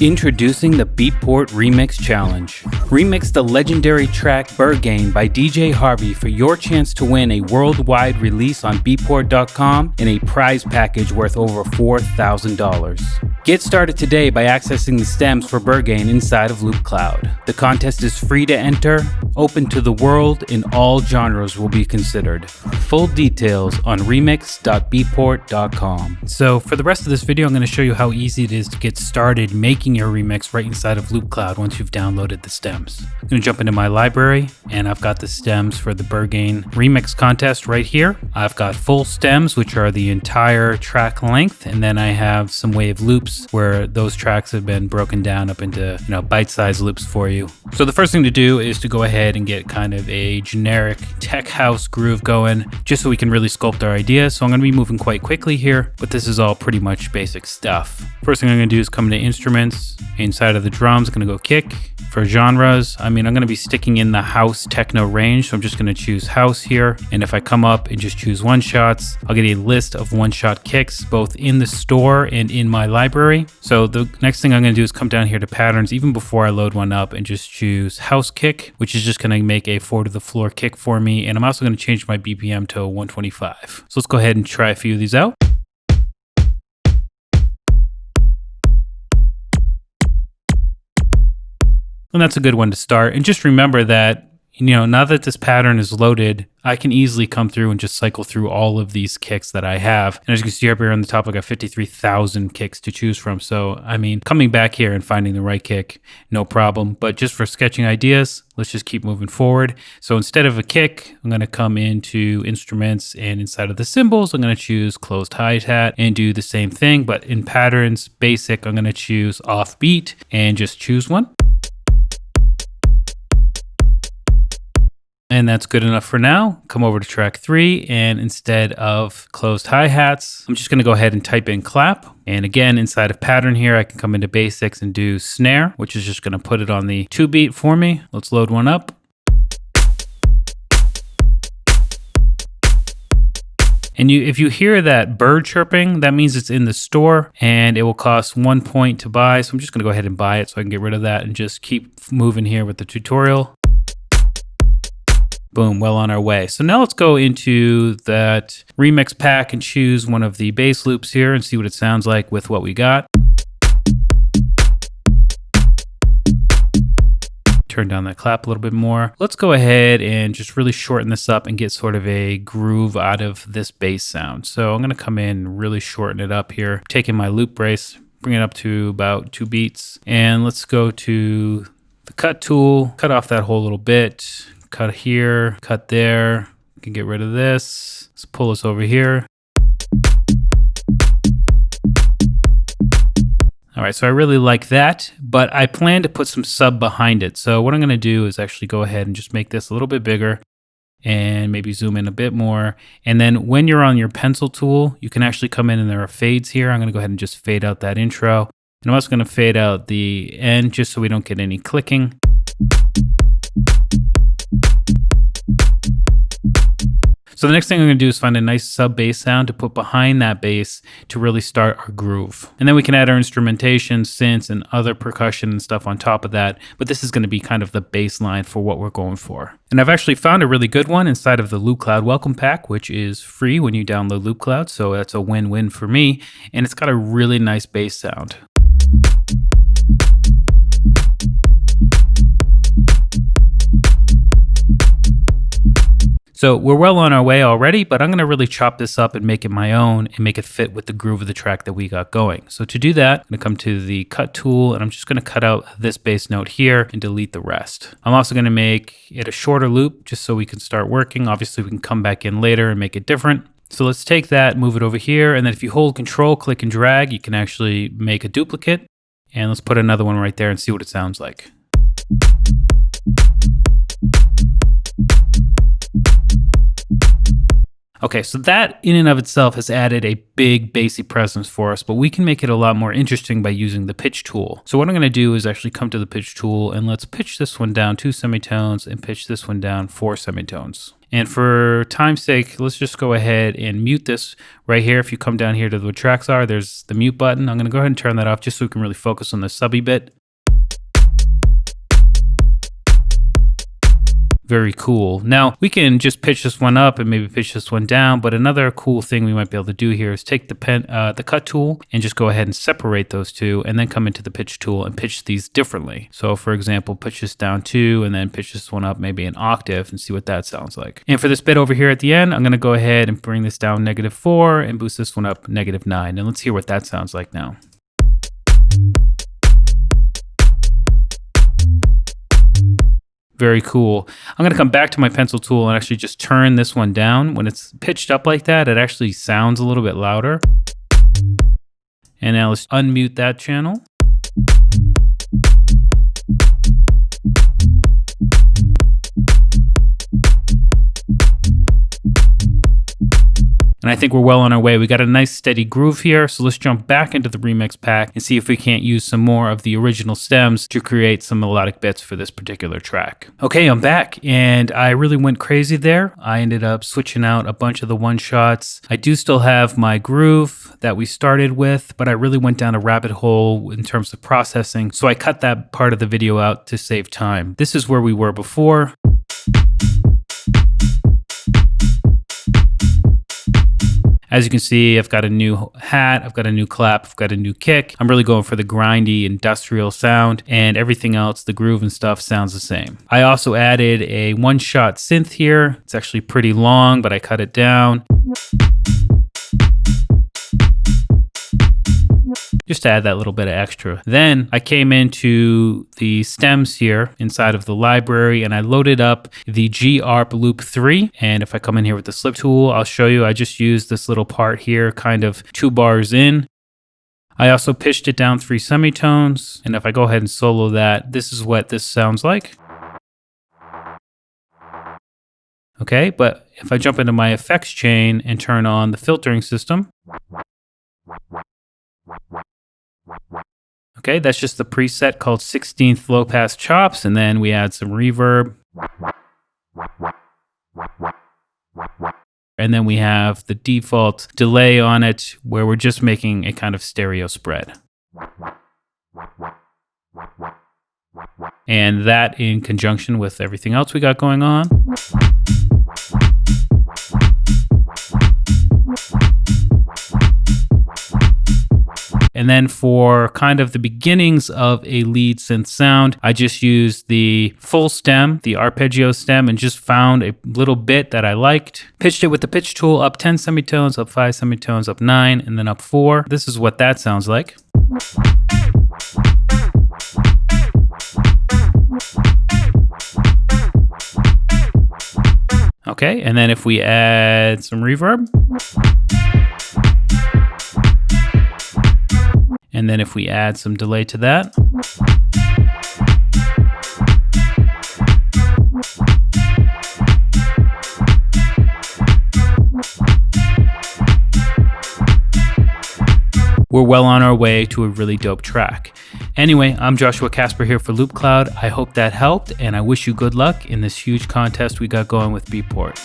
Introducing the Beatport Remix Challenge. Remix the legendary track Berghain by DJ Harvey for your chance to win a worldwide release on Beatport.com and a prize package worth over $4,000. Get started today by accessing the stems for Berghain inside of Loopcloud. The contest is free to enter, open to the world, and all genres will be considered. Full details on remix.beatport.com. So for the rest of this video, I'm going to show you how easy it is to get started making your remix right inside of Loopcloud once you've downloaded the stems. I'm going to jump into my library, and I've got the stems for the Berghain remix contest right here. I've got full stems, which are the entire track length, and then I have some wave loops where those tracks have been broken down up into, bite-sized loops for you. So the first thing to do is to go ahead and get kind of a generic tech house groove going, just so we can really sculpt our idea. So I'm going to be moving quite quickly here, but this is all pretty much basic stuff. First thing I'm going to do is come to instruments. Inside of the drums, I'm going to go kick. For genres, I'm going to be sticking in the house techno range, so I'm just going to choose house here. And if I come up and just choose one shots, I'll get a list of one shot kicks both in the store and in my library. So the next thing I'm going to do is come down here to patterns even before I load one up and just choose house kick, which is just going to make a 4 to the floor kick for me. And I'm also going to change my BPM to 125. So let's go ahead and try a few of these out. And that's a good one to start. And just remember that, now that this pattern is loaded, I can easily come through and just cycle through all of these kicks that I have. And as you can see up here on the top, I got 53,000 kicks to choose from. So, coming back here and finding the right kick, no problem. But just for sketching ideas, let's just keep moving forward. So instead of a kick, I'm going to come into instruments, and inside of the cymbals, I'm going to choose closed hi-hat and do the same thing. But in patterns, basic, I'm going to choose offbeat and just choose one. And that's good enough for now. Come over to track 3, and instead of closed hi-hats, I'm just going to go ahead and type in clap. And again, inside of pattern here, I can come into basics and do snare, which is just going to put it on the 2 beat for me. Let's load one up. And if you hear that bird chirping, that means it's in the store and it will cost 1 point to buy. So I'm just going to go ahead and buy it so I can get rid of that and just keep moving here with the tutorial. Boom, well on our way. So now let's go into that remix pack and choose one of the bass loops here and see what it sounds like with what we got. Turn down that clap a little bit more. Let's go ahead and just really shorten this up and get sort of a groove out of this bass sound. So I'm gonna come in and really shorten it up here. Taking my loop brace, bring it up to about 2 beats. And let's go to the cut tool, cut off that whole little bit. Cut here, cut there. We can get rid of this. Let's pull this over here. All right, so I really like that, but I plan to put some sub behind it. So what I'm gonna do is actually go ahead and just make this a little bit bigger and maybe zoom in a bit more. And then when you're on your pencil tool, you can actually come in and there are fades here. I'm gonna go ahead and just fade out that intro. And I'm also gonna fade out the end just so we don't get any clicking. So the next thing I'm going to do is find a nice sub bass sound to put behind that bass to really start our groove. And then we can add our instrumentation, synths, and other percussion and stuff on top of that. But this is going to be kind of the baseline for what we're going for. And I've actually found a really good one inside of the Loopcloud Welcome Pack, which is free when you download Loopcloud. So that's a win-win for me. And it's got a really nice bass sound. So we're well on our way already, but I'm going to really chop this up and make it my own and make it fit with the groove of the track that we got going. So to do that, I'm going to come to the cut tool and I'm just going to cut out this bass note here and delete the rest. I'm also going to make it a shorter loop just so we can start working. Obviously, we can come back in later and make it different. So let's take that, move it over here. And then if you hold Control, click and drag, you can actually make a duplicate. And let's put another one right there and see what it sounds like. Okay, so that in and of itself has added a big bassy presence for us, but we can make it a lot more interesting by using the pitch tool. So what I'm gonna do is actually come to the pitch tool and let's pitch this one down 2 semitones and pitch this one down 4 semitones. And for time's sake, let's just go ahead and mute this right here. If you come down here to the tracks are, there's the mute button. I'm going to go ahead and turn that off just so we can really focus on the subby bit. Very cool. Now we can just pitch this one up and maybe pitch this one down, but another cool thing we might be able to do here is take the cut tool and just go ahead and separate those two, and then come into the pitch tool and pitch these differently. So for example, pitch this down 2 and then pitch this one up maybe an octave and see what that sounds like. And for this bit over here at the end, I'm going to go ahead and bring this down -4 and boost this one up -9. And let's hear what that sounds like now. Very cool. I'm going to come back to my pencil tool and actually just turn this one down. When it's pitched up like that, it actually sounds a little bit louder. And now let's unmute that channel. And I think we're well on our way. We got a nice steady groove here. So let's jump back into the remix pack and see if we can't use some more of the original stems to create some melodic bits for this particular track. Okay, I'm back, and I really went crazy there. I ended up switching out a bunch of the one shots. I do still have my groove that we started with, but I really went down a rabbit hole in terms of processing. So I cut that part of the video out to save time. This is where we were before. As you can see, I've got a new hat, I've got a new clap, I've got a new kick. I'm really going for the grindy industrial sound, and everything else, the groove and stuff, sounds the same. I also added a one-shot synth here. It's actually pretty long, but I cut it down. Just to add that little bit of extra. Then I came into the stems here inside of the library and I loaded up the G-ARP Loop 3. And if I come in here with the slip tool, I'll show you, I just used this little part here, kind of 2 bars in. I also pitched it down 3 semitones. And if I go ahead and solo that, this is what this sounds like. Okay, but if I jump into my effects chain and turn on the filtering system, okay, that's just the preset called 16th low pass chops, and then we add some reverb. And then we have the default delay on it where we're just making a kind of stereo spread. And that in conjunction with everything else we got going on. And then for kind of the beginnings of a lead synth sound, I just used the full stem, the arpeggio stem, and just found a little bit that I liked. Pitched it with the pitch tool up 10 semitones, up 5 semitones, up 9, and then up 4. This is what that sounds like. Okay, and then if we add some reverb. And then if we add some delay to that. We're well on our way to a really dope track. Anyway, I'm Joshua Casper here for Loopcloud. I hope that helped, and I wish you good luck in this huge contest we got going with Beatport.